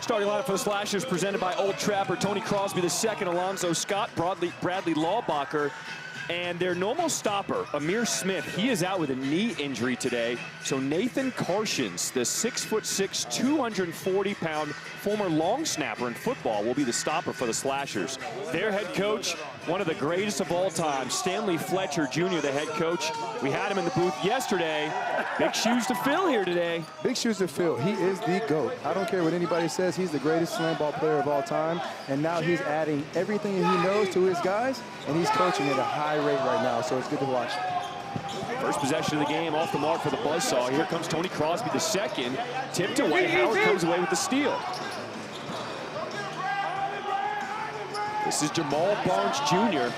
Starting lineup for the Slashers presented by Old Trapper. Tony Crosby the second, Alonzo Scott, Bradley Lawbacher. And their normal stopper, Amir Smith, he is out with a knee injury today. So Nathan Carshins, the 6'6", 240-pound former long snapper in football, will be the stopper for the Slashers. Their head coach, one of the greatest of all time, Stanley Fletcher Jr., the head coach. We had him in the booth yesterday. Big shoes to fill here today. Big shoes to fill. He is the GOAT. I don't care what anybody says. He's the greatest SlamBall player of all time. And now he's adding everything he knows to his guys, and he's coaching at a high rate right now, so it's good to watch. First possession of the game off the mark for the Buzzsaw. Here comes Tony Crosby the second. Tipped away. Howard comes away with the steal. This is Jamal Barnes Jr.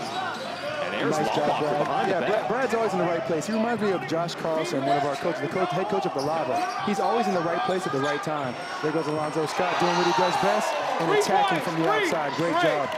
And there's Nice job, Lawbacher Brad. behind the back. Brad's always in the right place. He reminds me of Josh Carlson, one of our coaches, the head coach of the Lava. He's always in the right place at the right time. There goes Alonzo Scott doing what he does best and attacking from the outside. Great job.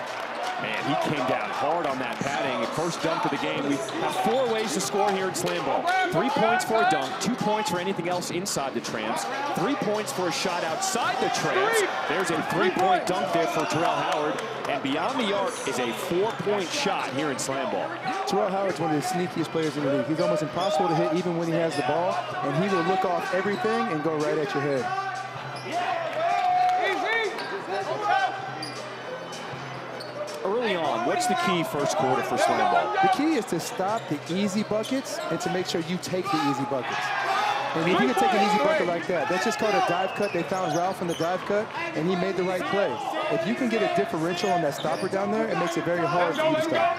Man, he came down hard on that padding. First dunk of the game. We have 4 ways to score here in SlamBall. 3 points for a dunk, 2 points for anything else inside the tramps, 3 points for a shot outside the tramps. There's a 3-point dunk there for Terrell Howard. And beyond the arc is a 4-point shot here in SlamBall. Terrell Howard's one of the sneakiest players in the league. He's almost impossible to hit even when he has the ball, and he will look off everything and go right at your head. Early on, what's the key first quarter for SlamBall? The key is to stop the easy buckets and to make sure you take the easy buckets. And if you can take an easy bucket like that, that's just called a dive cut. They found Ralph in the dive cut, and he made the right play. If you can get a differential on that stopper down there, it makes it very hard for you to stop.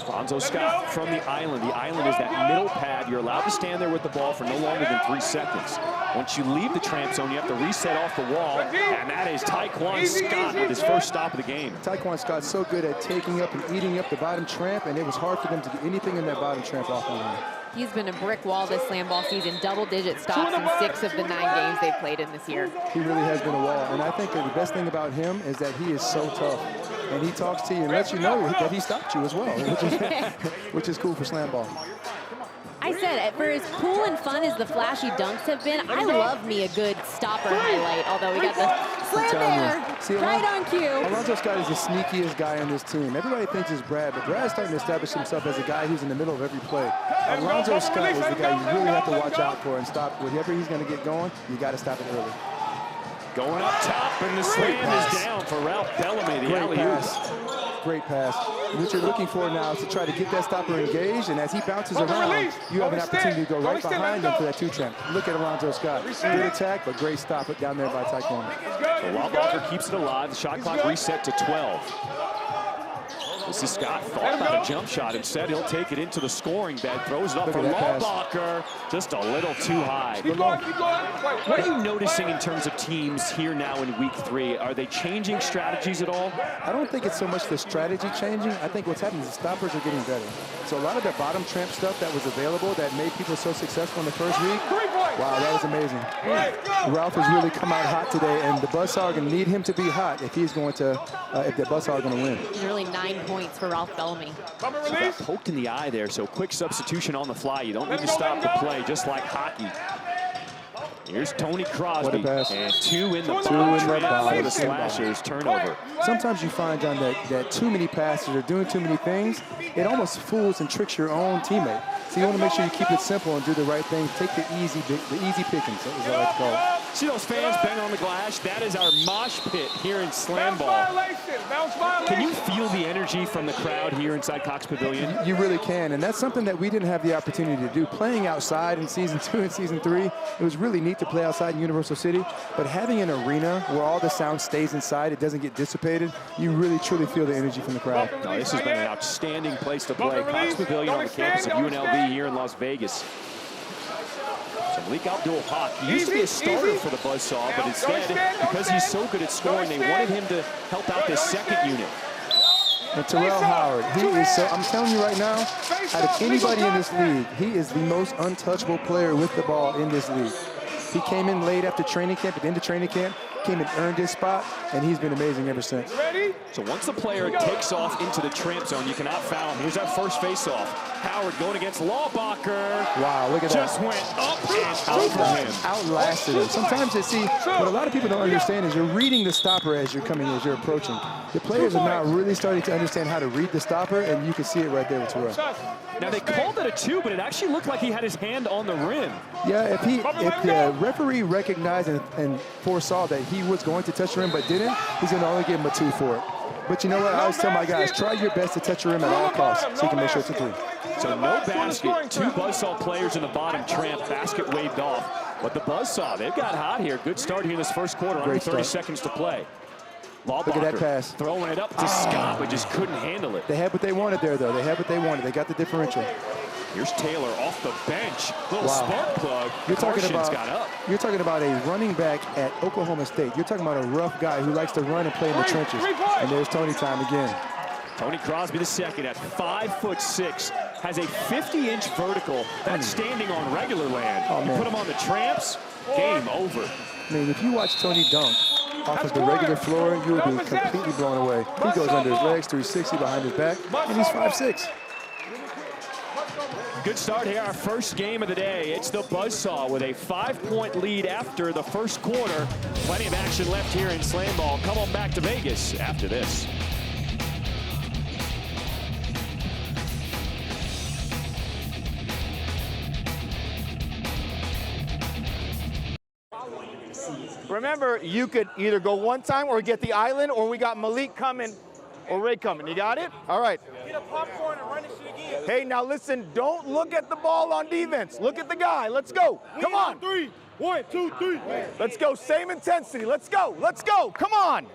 Alonzo Scott from the island. The island is that middle pad. You're allowed to stand there with the ball for no longer than 3 seconds. Once you leave the tramp zone, you have to reset off the wall, and that is Taekwon Scott with his first stop of the game. Taekwon Scott's so good at taking up and eating up the bottom tramp, and it was hard for them to get anything in that bottom tramp off the line. He's been a brick wall this SlamBall season, double-digit stops in 6 of the 9 games they've played in this year. He really has been a wall, and I think that the best thing about him is that he is so tough. And he talks to you and lets you know that he stopped you as well, which is cool for SlamBall. I said, for as cool and fun as the flashy dunks have been, I love me a good stopper highlight, although we got the slam there, See, right on cue. Alonzo Scott is the sneakiest guy on this team. Everybody thinks it's Brad, but Brad's starting to establish himself as a guy who's in the middle of every play. Alonzo Scott is the guy you really have to watch out for and stop. Whatever he's going to get going, you got to stop it early. Going up top, and the slam is down for Ralph Bellamy, the alley-oop. Great pass. What you're looking for now is to try to get that stopper engaged, and as he bounces around, you have an opportunity to go right behind him for that 2-tramp. Look at Alonzo Scott. Good attack, but great stop it down there by Taekwon. So Lawbacher keeps it alive. The shot clock reset to 12. This is Scott. Thought about a jump shot. Instead, he'll take it into the scoring bed. Throws it up for Lawbacher. Just a little too high. What are you noticing in terms of teams here now in week 3? Are they changing strategies at all? I don't think it's so much the strategy changing. I think what's happening is the stoppers are getting better. So a lot of that bottom tramp stuff that was available that made people so successful in the first week, wow, that was amazing. Ralph has really come out hot today, and the Buzzsaw are going to need him to be hot if he's going to, if the Buzzsaw are going to win. Nearly 9 points for Ralph Bellamy. So got poked in the eye there, so quick substitution on the fly. You don't need to stop the play, just like hockey. Here's Tony Crosby, and 2 in the bottom for the Slashers. Turnover. Sometimes you find, John, that too many passes or doing too many things, it almost fools and tricks your own teammate. So you want to make sure you keep it simple and do the right thing. Take the easy pickings, is what I like to call it. See those fans bang on the glass? That is our mosh pit here in SlamBall. Can you feel the energy from the crowd here inside Cox Pavilion? You really can, and that's something that we didn't have the opportunity to do. Playing outside in Season 2 and Season 3, it was really neat to play outside in Universal City, but having an arena where all the sound stays inside, it doesn't get dissipated, you really truly feel the energy from the crowd. No, this has been an outstanding place to play. Cox Pavilion on the campus of UNLV here in Las Vegas. So Malik Abdul-Haq, he used to be a starter for the Buzzsaw, but instead, because he's so good at scoring, they wanted him to help out this second unit. And Terrell Howard, he is so, I'm telling you right now, out of anybody in this league, he is the most untouchable player with the ball in this league. He came in late after training camp, at the end of training camp, came and earned his spot, and he's been amazing ever since. Ready? So once the player takes off into the tramp zone, you cannot foul him. Here's that first face-off. Howard going against Lawbacher. Wow, look at that. Just went up and out for him. Outlasted him. Sometimes you see, what a lot of people don't understand is you're reading the stopper as you're coming, as you're approaching. The players are now really starting to understand how to read the stopper, and you can see it right there with Terrell. Now, they called it a 2, but it actually looked like he had his hand on the rim. Yeah, if the referee recognized and foresaw that he was going to touch the rim but didn't, he's going to only give him a 2 for it. But you know what? I always tell my guys, try your best to touch the rim at all costs so you can make sure it's a 3. So no basket. 2 Buzzsaw players in the bottom tramp. Basket waved off. But the Buzzsaw, they've got hot here. Good start here in this first quarter. Under 30 seconds to play. Look at that pass. Throwing it up to Scott, but just couldn't handle it. They had what they wanted there, though. They had what they wanted. They got the differential. Here's Taylor off the bench. Little spark plug. You're got up. You're talking about a running back at Oklahoma State. You're talking about a rough guy who likes to run and play in the trenches. And there's Tony time again. Tony Crosby the second at 5'6", has a 50-inch vertical. That's standing on regular land. You put him on the tramps, game over. I mean, if you watch Tony dunk off of the regular floor, you would be completely blown away. He goes under his legs, 360 behind his back, and he's 5'6". Good start here, our first game of the day. It's the Buzzsaw with a 5-point lead after the first quarter. Plenty of action left here in SlamBall. Come on back to Vegas after this. Remember, you could either go one time or get the island, or we got Malik coming or Ray coming. You got it? All right. Get a popcorn and run this shit again. Hey, now listen, don't look at the ball on defense. Look at the guy. Let's go. Come on. 3. 1, 2, 3. Let's go. Same intensity. Let's go. Let's go. Come on.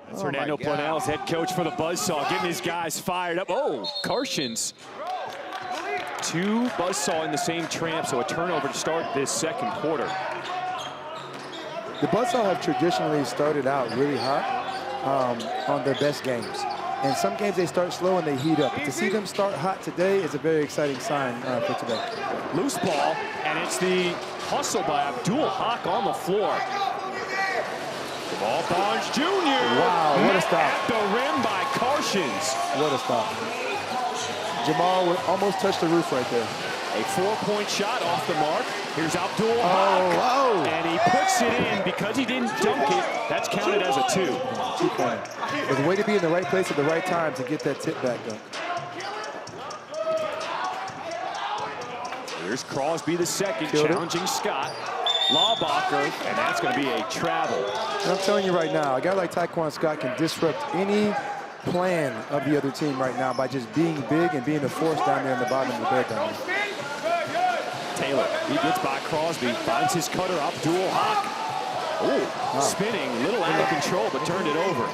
That's Hernando Planell's head coach for the Buzzsaw, getting his guys fired up. Oh, Karshins. 2 Buzzsaw in the same tramp, so a turnover to start this second quarter. The Buzzsaw have traditionally started out really hot on their best games. And some games they start slow and they heat up. But to see them start hot today is a very exciting sign for today. Loose ball, and it's the hustle by Abdul Haq on the floor. Ball Barnes Jr. Wow, what a stop. At the rim by Karshins. What a stop. Jamal would almost touch the roof right there. A 4-point shot off the mark. Here's Abdul Haq. And he puts it in because he didn't dunk it. That's counted as a 2. 2-point. But the way to be in the right place at the right time to get that tip back dunk. Here's Crosby the second, challenging Scott. Lawbacher, and that's going to be a travel. And I'm telling you right now, a guy like Taekwon Scott can disrupt any plan of the other team right now by just being big and being the force down there in the bottom of the bed down there. Taylor, he gets by Crosby, finds his cutter, Abdul Haq. Oh, spinning, a little out of control, but turned it over.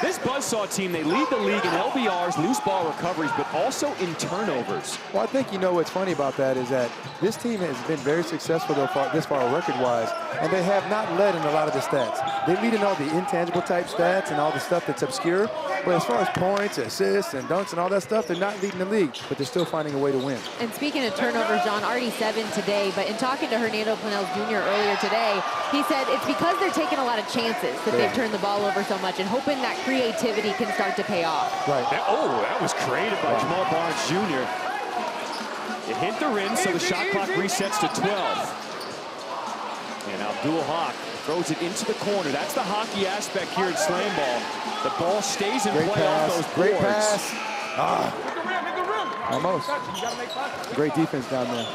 This Buzzsaw team, they lead the league in LBRs, loose ball recoveries, but also in turnovers. Well, I think you know what's funny about that is that this team has been very successful this far record-wise, and they have not led in a lot of the stats. They lead in all the intangible type stats and all the stuff that's obscure, but as far as points, assists, and dunks and all that stuff, they're not leading the league, but they're still finding a way to win. And speaking of turnovers, John, already 7 today, but in talking to Hernando Planell Jr. earlier today, he said it's because they're taking a lot of chances that they've turned the ball over so much and hoping that creativity can start to pay off. Right. That was created by Jamal Barnes Jr. It hit the rim, so the shot clock resets to 12. And Abdul Haq throws it into the corner. That's the hockey aspect here in SlamBall. The ball stays in play off those boards. Great pass. Almost. Great defense down there.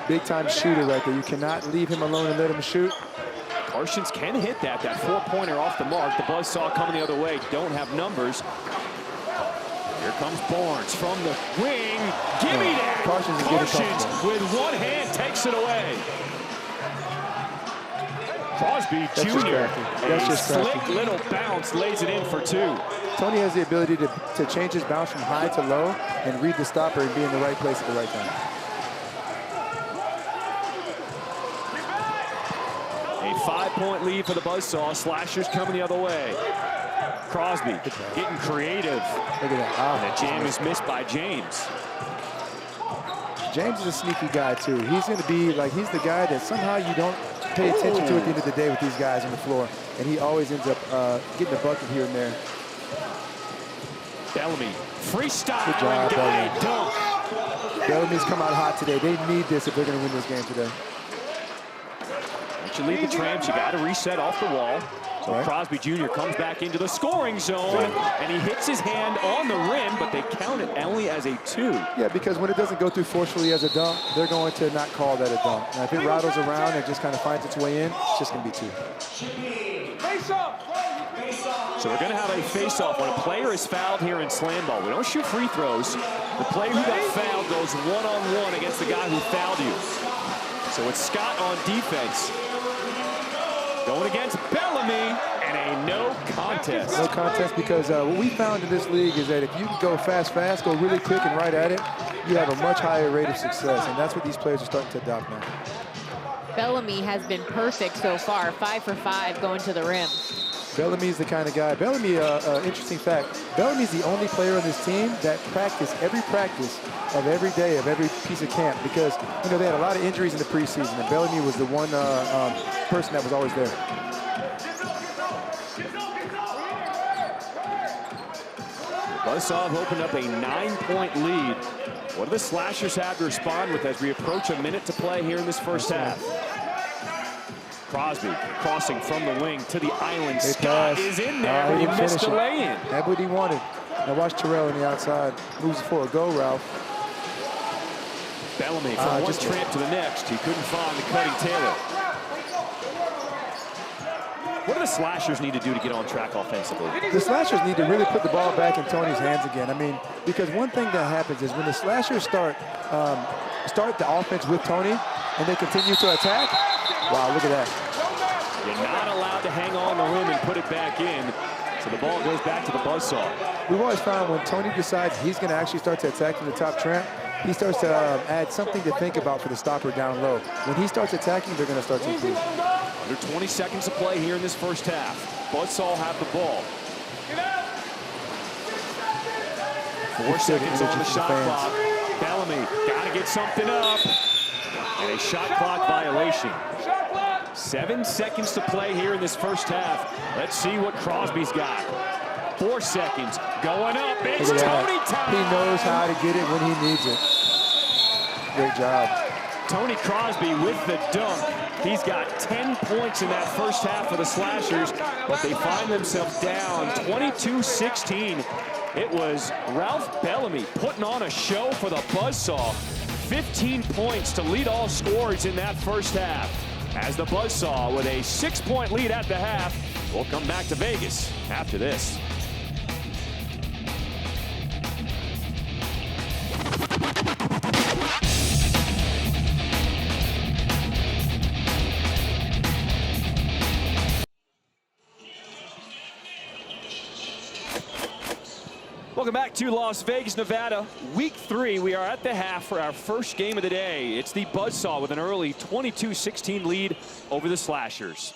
Big time shooter right there. You cannot leave him alone and let him shoot. Karshins can hit that 4-pointer off the mark. The Buzzsaw coming the other way, don't have numbers. Here comes Barnes from the wing. Give me that! Karshins with one hand takes it away. Crosby Jr. That's just slick little bounce, lays it in for 2. Tony has the ability to change his bounce from high to low and read the stopper and be in the right place at the right time. A 5-point lead for the Buzzsaw. Slashers coming the other way. Crosby getting creative. Look at that. And the jam is missed by James. James is a sneaky guy, too. He's going to be like, he's the guy that somehow you don't pay attention to at the end of the day with these guys on the floor. And he always ends up getting a bucket here and there. Bellamy, freestyle. Good job, Bellamy. Dunk. Bellamy's come out hot today. They need this if they're going to win this game today. Once you lead the Tramps, you got to reset off the wall. So Crosby Jr. comes back into the scoring zone, and he hits his hand on the rim, but they count it only as a 2. Yeah, because when it doesn't go through forcefully as a dunk, they're going to not call that a dunk. And if it rattles around and just kind of finds its way in, it's just going to be 2. So we're going to have a face-off when a player is fouled here in SlamBall. We don't shoot free throws. The player who got fouled goes one-on-one against the guy who fouled you. So it's Scott on defense. Going against Bellamy, and a no contest. No contest because what we found in this league is that if you can go fast, go really quick and right at it, you have a much higher rate of success, and that's what these players are starting to adopt now. Bellamy has been perfect so far, 5 for 5 going to the rim. Bellamy's the kind of guy. Bellamy, interesting fact, Bellamy's the only player on this team that practiced every practice of every day of every piece of camp because, you know, they had a lot of injuries in the preseason, and Bellamy was the one person that was always there. Buzzsaw opened up a 9-point lead. What do the Slashers have to respond with as we approach a minute to play here in this first half? Crosby crossing from the wing to the island. Scott is in there, but he missed the lay-in. That's what he wanted. Now watch Terrell on the outside. Moves forward. Go, Ralph. Bellamy from one tramp to the next. He couldn't find the cutting Taylor. What do the Slashers need to do to get on track offensively? The Slashers need to really put the ball back in Tony's hands again. I mean, because one thing that happens is when the Slashers start the offense with Tony and they continue to attack, wow, look at that. You're not allowed to hang on the rim and put it back in. So the ball goes back to the Buzzsaw. We've always found when Tony decides he's going to actually start to attack from the top tramp, he starts to add something to think about for the stopper down low. When he starts attacking, they're going to start to improve. Under 20 seconds to play here in this first half. Buzzsaw have the ball. 4 seconds on the shot clock. Bellamy got to get something up. And a shot clock violation. 7 seconds to play here in this first half. Let's see what Crosby's got. 4 seconds. Going up. It's Tony time. He knows how to get it when he needs it. Great job. Tony Crosby with the dunk. He's got 10 points in that first half for the Slashers, but they find themselves down 22-16. It was Ralph Bellamy putting on a show for the Buzzsaw. 15 points to lead all scorers in that first half. As the Buzzsaw with a 6-point lead at the half. We'll come back to Vegas after this. Welcome back to Las Vegas, Nevada. Week 3, we are at the half for our first game of the day. It's the Buzzsaw with an early 22-16 lead over the Slashers.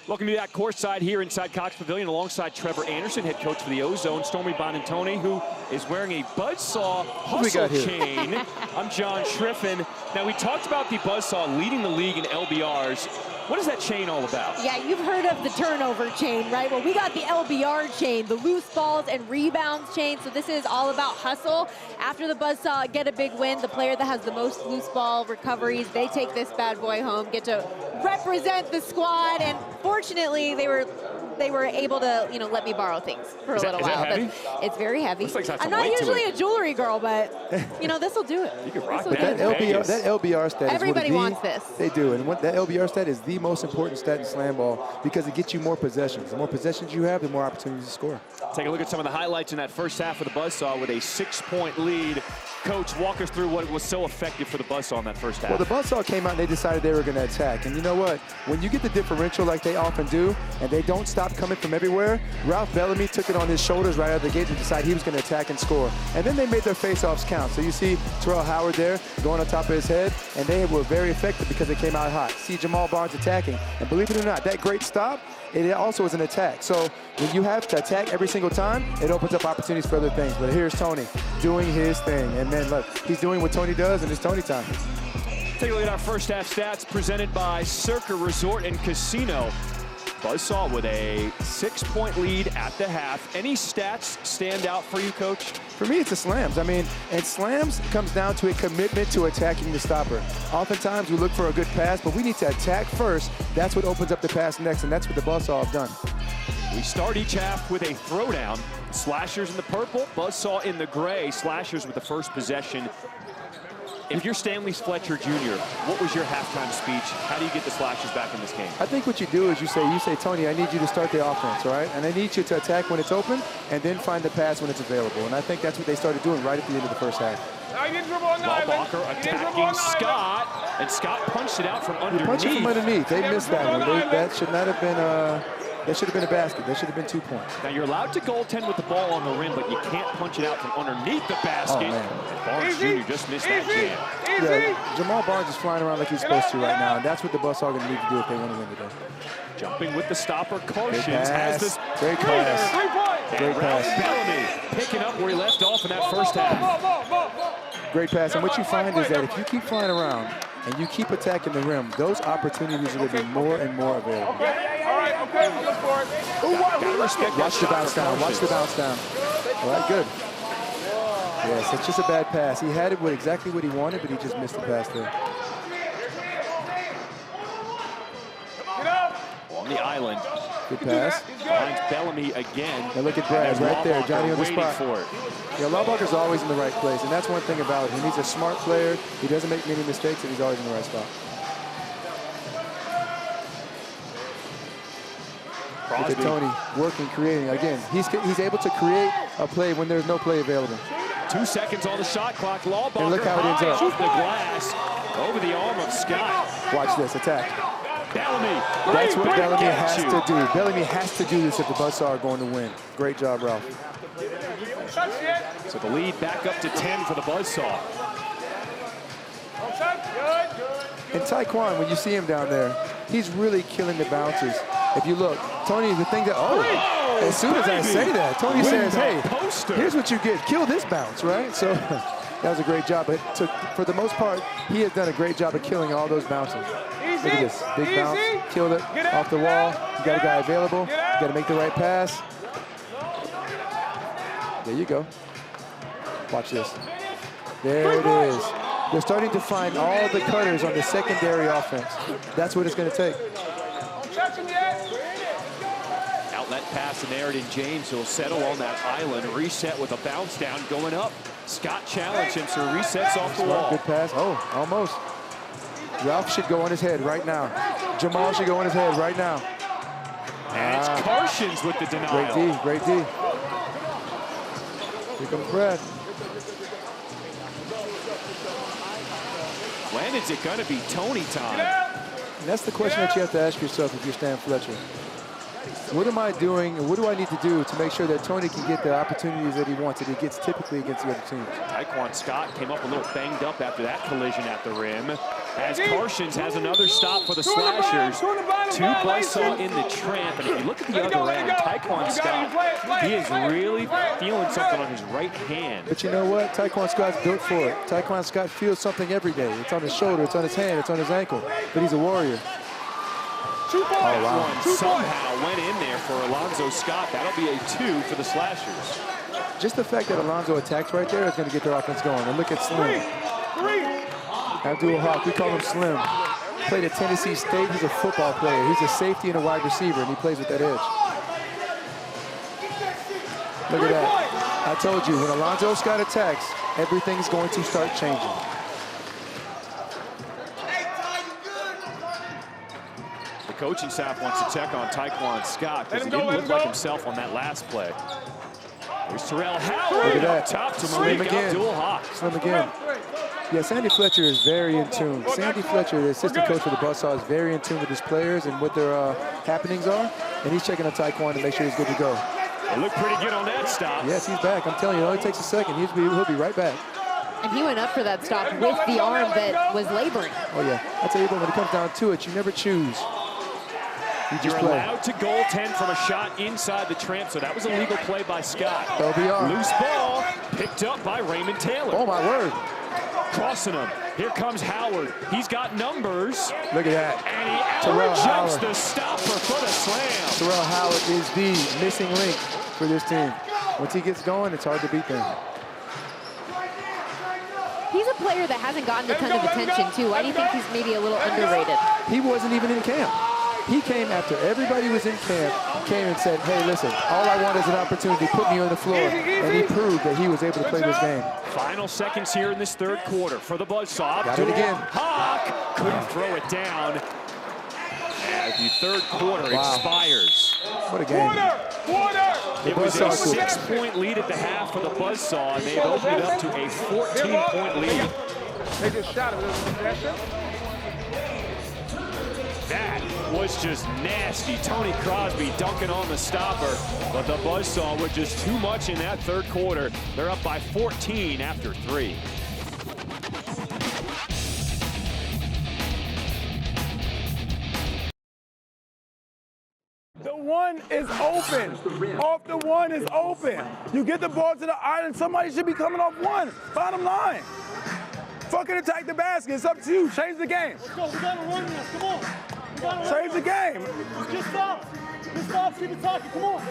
Welcome to back courtside here inside Cox Pavilion alongside Trevor Anderson, head coach for the Ozone, Stormy Bonantoni, who is wearing a Buzzsaw hustle chain. I'm John Schriffen. Now, we talked about the Buzzsaw leading the league in LBRs. What is that chain all about? Yeah, you've heard of the turnover chain, right? Well, we got the LBR chain, the loose balls and rebounds chain. So this is all about hustle. After the Buzzsaw get a big win, the player that has the most loose ball recoveries, they take this bad boy home, get to represent the squad. And fortunately, they were able to, you know, let me borrow things for a little while. Heavy? But it's very heavy. Looks like I'm not usually a jewelry girl, but you know, this will do it. You can rock that LBR stat. Everybody wants this. They do, and that LBR stat is the most important stat in SlamBall because it gets you more possessions. The more possessions you have, the more opportunities to score. Take a look at some of the highlights in that first half of the Buzzsaw with a 6-point lead. Coach, walk us through what was so effective for the Buzzsaw in that first half. Well, the Buzzsaw came out and they decided they were going to attack. And you know what? When you get the differential like they often do, and they don't stop coming from everywhere, Ralph Bellamy took it on his shoulders right out of the gate and decided he was going to attack and score. And then they made their face-offs count. So you see Terrell Howard there going on top of his head, and they were very effective because they came out hot. See Jamal Barnes attacking. And believe it or not, that great stop, it also is an attack. So when you have to attack every single time, it opens up opportunities for other things. But here's Tony doing his thing. And then look, he's doing what Tony does, and it's Tony time. Take a look at our first half stats presented by Circa Resort and Casino. Buzzsaw with a 6-point lead at the half. Any stats stand out for you, Coach? For me, it's the slams. I mean, and slams comes down to a commitment to attacking the stopper. Oftentimes, we look for a good pass, but we need to attack first. That's what opens up the pass next, and that's what the Buzzsaw have done. We start each half with a throwdown. Slashers in the purple, Buzzsaw in the gray. Slashers with the first possession. If you're Stanley Fletcher Jr., what was your halftime speech? How do you get the Slashers back in this game? I think what you do is you say, Tony, I need you to start the offense, all right? And I need you to attack when it's open and then find the pass when it's available. And I think that's what they started doing right at the end of the first half. Lawbacher attacking Scott, and Scott punched it out from underneath. He punched it from underneath. They missed that one. That should not have been that should have been a basket. That should have been 2 points. Now you're allowed to goaltend with the ball on the rim, but you can't punch it out from underneath the basket. Oh, Barnes Jr. just missed that jam. Yeah, Jamal Barnes is flying around like he's supposed to right now, and that's what the Buzzsaw are going to need to do if they want to win today. Jumping with the stopper, Carshins has this. Great pass. Great pass. Bellamy picking up where he left off in that first half. Great pass, and what you find is that if you keep flying around and you keep attacking the rim, those opportunities are going to be more and more available. Watch the bounce down. Watch the bounce down. All right, good. Yes, it's just a bad pass. He had it with exactly what he wanted, but he just missed the pass there. On the island. Good pass. Finds Bellamy again. Now look at Brad right there, Johnny on the spot. For it. Yeah, Lawbacher's always in the right place, and that's one thing about him. He's a smart player. He doesn't make many mistakes, and he's always in the right spot. Look at Tony working, creating. Again, he's able to create a play when there's no play available. 2 seconds on the shot clock. Lawbacher and look how it ends up. Off the glass over the arm of Scott. Watch this attack. Bellamy. That's what Bellamy has to do. Bellamy has to do this if the Buzzsaw are going to win. Great job, Ralph. So the lead back up to 10 for the Buzzsaw. And Taekwon, when you see him down there, he's really killing the bounces. If you look, Tony, the thing that, as soon as I say that, Tony says, hey, here's what you get. Kill this bounce, right? So that was a great job. But for the most part, he has done a great job of killing all those bounces. Look at this. Big bounce, killed it, off the wall. You got a guy available. You got to make the right pass. There you go. Watch this. There it is. They're starting to find all the cutters on the secondary offense. That's what it's going to take. Outlet pass and Aridin James will settle on that island. Reset with a bounce down going up. Scott challenged him, so resets off the wall. Good pass. Oh, almost. Ralph should go on his head right now. Jamal should go on his head right now. And it's Carshins with the denial. Great D, great D. Here comes Brad. When is it going to be Tony time? And that's the question that you have to ask yourself if you're Stan Fletcher. What am I doing, and what do I need to do to make sure that Tony can get the opportunities that he wants, that he gets typically against the other teams? Taekwon Scott came up a little banged up after that collision at the rim. As Carshins has another stop for the Slashers. 2 Buzzsaw in the tramp. And if you look at the other end, Taekwon Scott, he is really feeling something on his right hand. But you know what? Taekwon Scott's built for it. Taekwon Scott feels something every day. It's on his shoulder, it's on his hand, it's on his ankle. But he's a warrior. Oh, wow. Somehow went in there for Alonzo Scott. That'll be a 2 for the Slashers. Just the fact that Alonzo attacks right there is going to get their offense going. And look at Slim. Abdul Haq, we call him Slim. Played at Tennessee State. He's a football player. He's a safety and a wide receiver, and he plays with that edge. Look at that. I told you, when Alonzo Scott attacks, everything's going to start changing. The coaching staff wants to check on Taekwon Scott because he didn't look like himself on that last play. There's Terrell Howard. Look at that. Top to Slim Malik again. Abdul Haq. Slim again. Yeah, Sandy Fletcher is very in tune. Sandy Fletcher, the assistant coach for the Buzzsaw, is very in tune with his players and what their happenings are. And he's checking on Taekwon to make sure he's good to go. It looked pretty good on that stop. Yes, he's back. I'm telling you, it only takes a second. He'll be right back. And he went up for that stop with the arm that was laboring. Oh, yeah. I tell you what, when it comes down to it, you never choose. You just You're play. allowed to goaltend from a shot inside the tramp, so that was a legal play by Scott. LBR. Loose ball. Picked up by Raymond Taylor. Oh, my word. Crossing him. Here comes Howard. He's got numbers. Look at that. And he out-jumps the stopper for the slam. Terrell Howard is the missing link for this team. Once he gets going, it's hard to beat them. He's a player that hasn't gotten a ton of attention, too. I do think he's maybe a little underrated. He wasn't even in camp. He came after everybody was in camp, came and said, hey, listen, all I want is an opportunity, put me on the floor. And he proved that he was able to play this game. Final seconds here in this third quarter for the Buzzsaw. Got it again. Hawk couldn't throw it down as the third quarter expires. What a game. It was a 6-point lead at the half for the Buzzsaw, and they've opened it up to a 14-point lead. They just shot it with possession. That was just nasty. Tony Crosby dunking on the stopper, but the Buzzsaw were just too much in that third quarter. They're up by 14 after 3. The one is open. Off the one is open. You get the ball to the island, somebody should be coming off one. Bottom line. Fucking attack the basket. It's up to you. Change the game. Let's go. We gotta run this. Come on. Change the game. Just stop. Just stop. Keep it talking. Come on.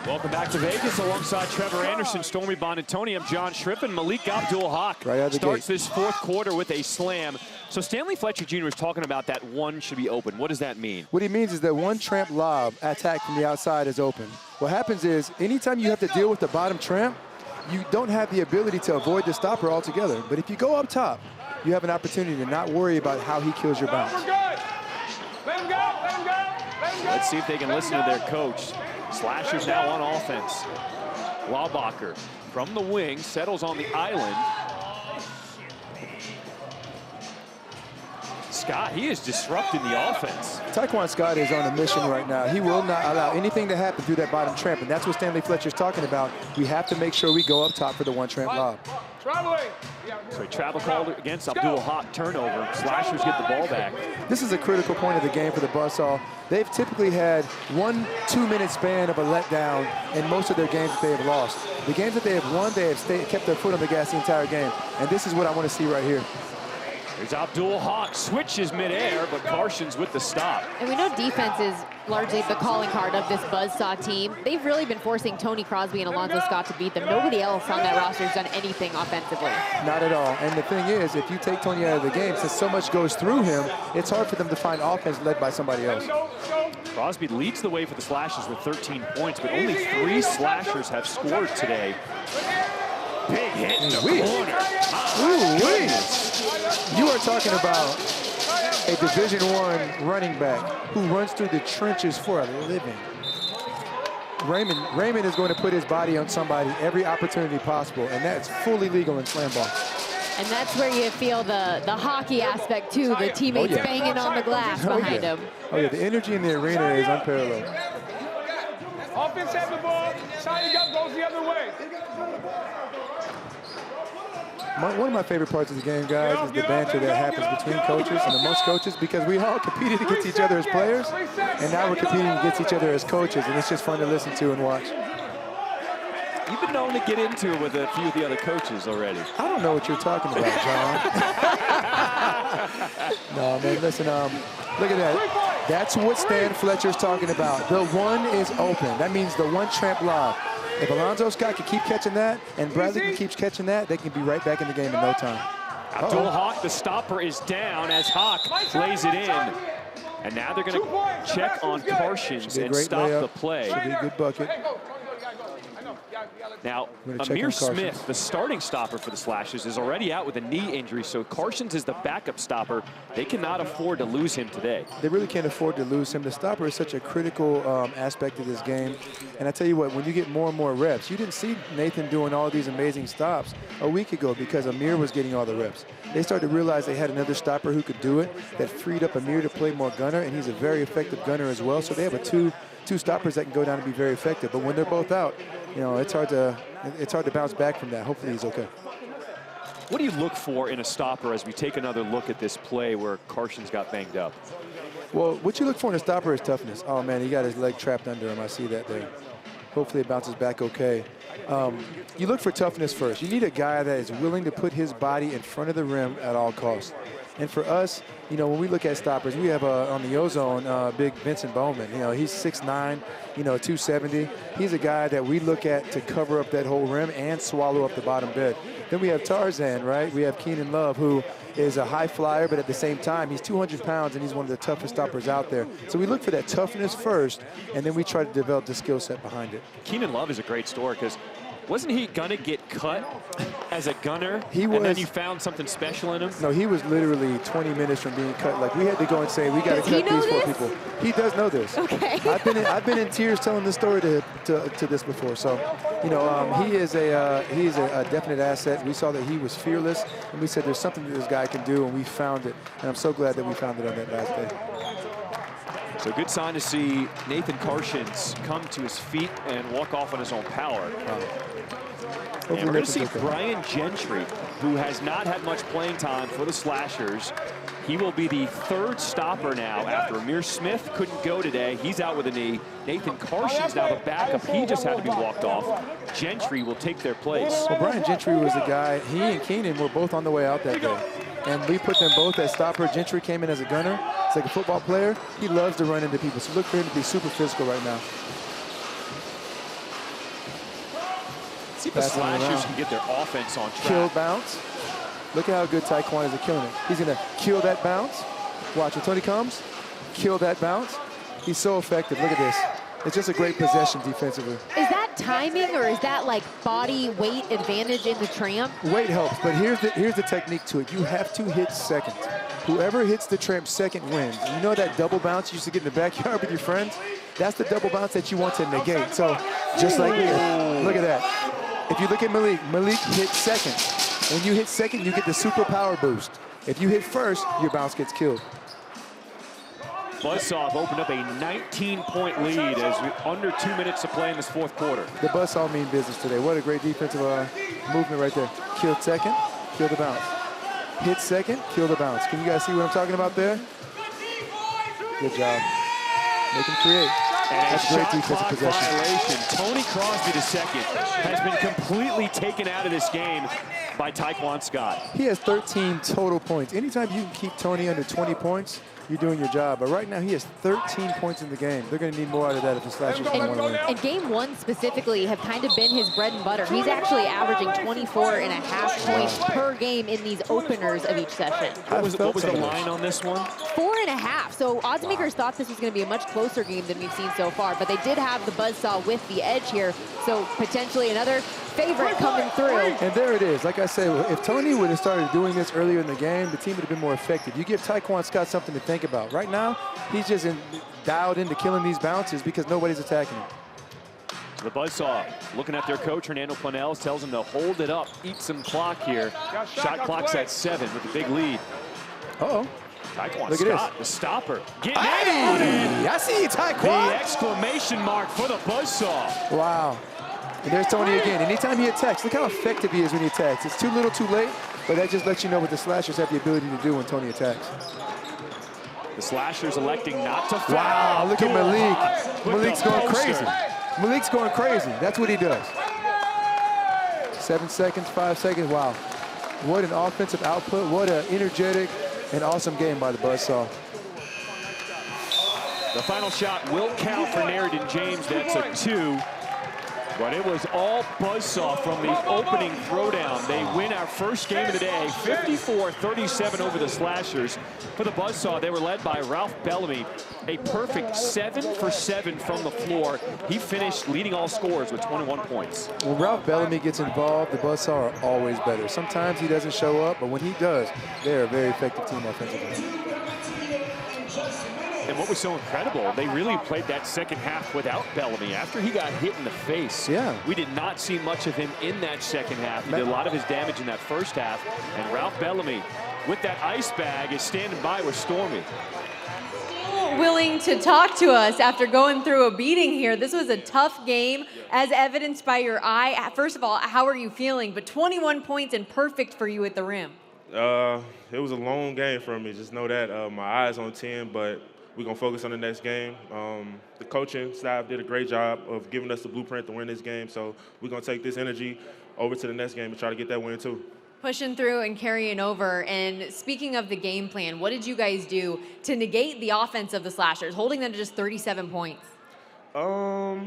Welcome back to Vegas alongside Trevor Anderson, Stormy Bonantoni. I'm John Schriffen. Malik Abdul-Haq starts this fourth quarter with a slam. So Stanley Fletcher Jr. was talking about that one should be open. What does that mean? What he means is that one tramp lob attack from the outside is open. What happens is anytime you have to deal with the bottom tramp, you don't have the ability to avoid the stopper altogether. But if you go up top, you have an opportunity to not worry about how he kills your bounce. Let's see if they can listen to their coach. Slashers now on offense. Laubacher from the wing settles on the island. Scott, he is disrupting the offense. Taekwon Scott is on a mission right now. He will not allow anything to happen through that bottom tramp, and that's what Stanley Fletcher's talking about. We have to make sure we go up top for the one tramp lob. So a travel call against Abdul-Haq, turnover. Slashers get the ball back. This is a critical point of the game for the Buzzsaw. They've typically had 1-2 minute span of a letdown in most of their games that they have lost. The games that they have won, they have kept their foot on the gas the entire game. And this is what I want to see right here. There's Abdul-Haq, switches midair, but Carson's with the stop. And we know defense is largely the calling card of this Buzzsaw team. They've really been forcing Tony Crosby and Alonzo Scott to beat them. Nobody else on that roster has done anything offensively. Not at all. And the thing is, if you take Tony out of the game, since so much goes through him, it's hard for them to find offense led by somebody else. Crosby leads the way for the Slashers with 13 points, but only 3 Slashers have scored today. Big hit in the corner. You are talking about a Division I running back who runs through the trenches for a living. Raymond is going to put his body on somebody every opportunity possible, and that's fully legal in SlamBall. And that's where you feel the hockey aspect, too. The teammates banging on the glass behind him. Oh, yeah, the energy in the arena is unparalleled. Offense has the ball. Signing up goes the other way. One of my favorite parts of the game, guys, is the banter that happens between coaches and amongst coaches, because we all competed against each other as players, and now we're competing against each other as coaches, and it's just fun to listen to and watch. You've been known to get into it with a few of the other coaches already. I don't know what you're talking about, John. No, man, listen, look at that. That's what Stan Fletcher's talking about. The one is open. That means the one tramp lob. If Alonzo Scott can keep catching that and Bradley can keep catching that, they can be right back in the game in no time. Abdul-Haq, the stopper is down as Hawk lays it in. And now they're going to check on Carsons and stop the play. Should be a good bucket. Now, Amir Smith, the starting stopper for the Slashers, is already out with a knee injury, so Carsons is the backup stopper. They cannot afford to lose him today. They really can't afford to lose him. The stopper is such a critical aspect of this game. And I tell you what, when you get more and more reps, you didn't see Nathan doing all these amazing stops a week ago because Amir was getting all the reps. They started to realize they had another stopper who could do it, that freed up Amir to play more gunner, and he's a very effective gunner as well. So they have two stoppers that can go down and be very effective. But when they're both out, you know, it's hard to bounce back from that. Hopefully he's okay. What do you look for in a stopper as we take another look at this play where Carsons got banged up? Well, what you look for in a stopper is toughness. Oh, man, he got his leg trapped under him. I see that there. Hopefully it bounces back okay. You look for toughness first. You need a guy that is willing to put his body in front of the rim at all costs. And for us, you know, when we look at stoppers, we have on the ozone, big Vincent Bowman. You know, he's 6'9", you know, 270. He's a guy that we look at to cover up that whole rim and swallow up the bottom bed. Then we have Tarzan, right? We have Keenan Love, who is a high flyer, but at the same time, he's 200 pounds and he's one of the toughest stoppers out there. So we look for that toughness first, and then we try to develop the skill set behind it. Keenan Love is a great story because wasn't he gonna get cut as a gunner? He was. And then you found something special in him? No, he was literally 20 minutes from being cut. Like, we had to go and say, we got to cut these 4 people. He does know this. Okay. I've been in tears telling this story to this before. So, you know, he is a definite asset. We saw that he was fearless, and we said there's something that this guy can do, and we found it. And I'm so glad that we found it on that last day. So good sign to see Nathan Karshins come to his feet and walk off on his own power. And we're going to see Brian Gentry, who has not had much playing time for the Slashers. He will be the 3rd stopper now after Amir Smith couldn't go today. He's out with a knee. Nathan Karshins now the backup. He just had to be walked off. Gentry will take their place. Well, Brian Gentry was the guy. He and Keenan were both on the way out that day. And we put them both as stopper. Gentry came in as a gunner. He's like a football player. He loves to run into people. So look for him to be super physical right now. See if the Slashers can get their offense on track. Kill bounce. Look at how good Taekwon is at killing it. He's going to kill that bounce. Watch, when Tony comes, kill that bounce. He's so effective. Look at this. It's just a great possession defensively. Is that timing, or is that like body weight advantage in the tramp? Weight helps, but here's the technique to it. You have to hit second. Whoever hits the tramp second wins. You know that double bounce you used to get in the backyard with your friends? That's the double bounce that you want to negate. So just like here, look at that. If you look at Malik hit second. When you hit second, you get the super power boost. If you hit first, your bounce gets killed. Buzzsaw opened up a 19-point lead as we under 2 minutes to play in this 4th quarter. The Buzzsaw mean business today. What a great defensive movement right there. Kill second, kill the bounce. Hit second, kill the bounce. Can you guys see what I'm talking about there? Good job. Make him create. That's great defensive possession. Violation. Tony Crosby II has been completely taken out of this game by Taekwon Scott. He has 13 total points. Anytime you can keep Tony under 20 points, you're doing your job. But right now, he has 13 points in the game. They're going to need more out of that if the Slashers want to win. And game 1 specifically have kind of been his bread and butter. He's actually averaging 24.5 points per game in these openers of each session. What was the line on this one? 4.5. So odds makers thought this was going to be a much closer game than we've seen so far, but they did have the Buzzsaw with the edge here. So potentially another favorite coming through. And there it is. Like I say, if Tony would have started doing this earlier in the game, the team would have been more effective. You give Taekwon Scott something to think about. Right now, he's just dialed into killing these bounces because nobody's attacking him. The Buzzsaw looking at their coach, Hernando Planels, tells him to hold it up, eat some clock here. Shot clock's at 7 with a big lead. Uh-oh. Taekwon Look at Scott, this. the stopper. Getting I see Taekwon. the exclamation mark for the Buzzsaw. Wow. And there's Tony again. Anytime he attacks, look how effective he is when he attacks. It's too little, too late, but that just lets you know what the Slashers have the ability to do when Tony attacks. The Slashers electing not to foul. Wow, look at Malik. Malik's going crazy. Malik's going crazy. That's what he does. 7 seconds, 5 seconds. Wow. What an offensive output. What an energetic and awesome game by the Buzzsaw. The final shot will count for Narendon James. That's a 2. But it was all Buzzsaw from the opening throwdown. They win our first game of the day, 54-37 over the Slashers. For the Buzzsaw, they were led by Ralph Bellamy, a perfect 7 for 7 from the floor. He finished leading all scorers with 21 points. When Ralph Bellamy gets involved, the Buzzsaw are always better. Sometimes he doesn't show up, but when he does, they're a very effective team offensively. And what was so incredible, they really played that second half without Bellamy. After he got hit in the face, we did not see much of him in that second half. He did a lot of his damage in that first half. And Ralph Bellamy, with that ice bag, is standing by with Stormy. Willing to talk to us after going through a beating here. This was a tough game, as evidenced by your eye. First of all, how are you feeling? But 21 points and perfect for you at the rim. It was a long game for me. Just know that my eyes on 10, but we're going to focus on the next game. The coaching staff did a great job of giving us the blueprint to win this game, so we're going to take this energy over to the next game and try to get that win too. Pushing through and carrying over. And speaking of the game plan, what did you guys do to negate the offense of the Slashers, holding them to just 37 points? I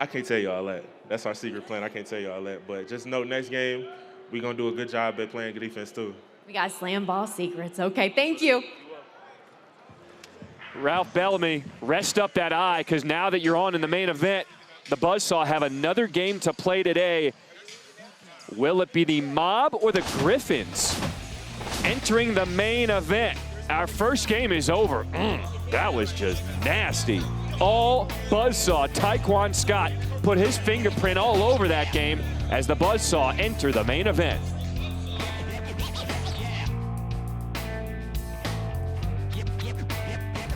can't tell you all that. That's our secret plan. I can't tell you all that. But just know next game, we're going to do a good job at playing good defense too. We got SlamBall secrets. Okay, thank you. Ralph Bellamy, rest up that eye, because now that you're on in the main event, the Buzzsaw have another game to play today. Will it be the Mob or the Griffins entering the main event? Our first game is over. That was just nasty. All Buzzsaw. Taekwon Scott put his fingerprint all over that game as the Buzzsaw enter the main event.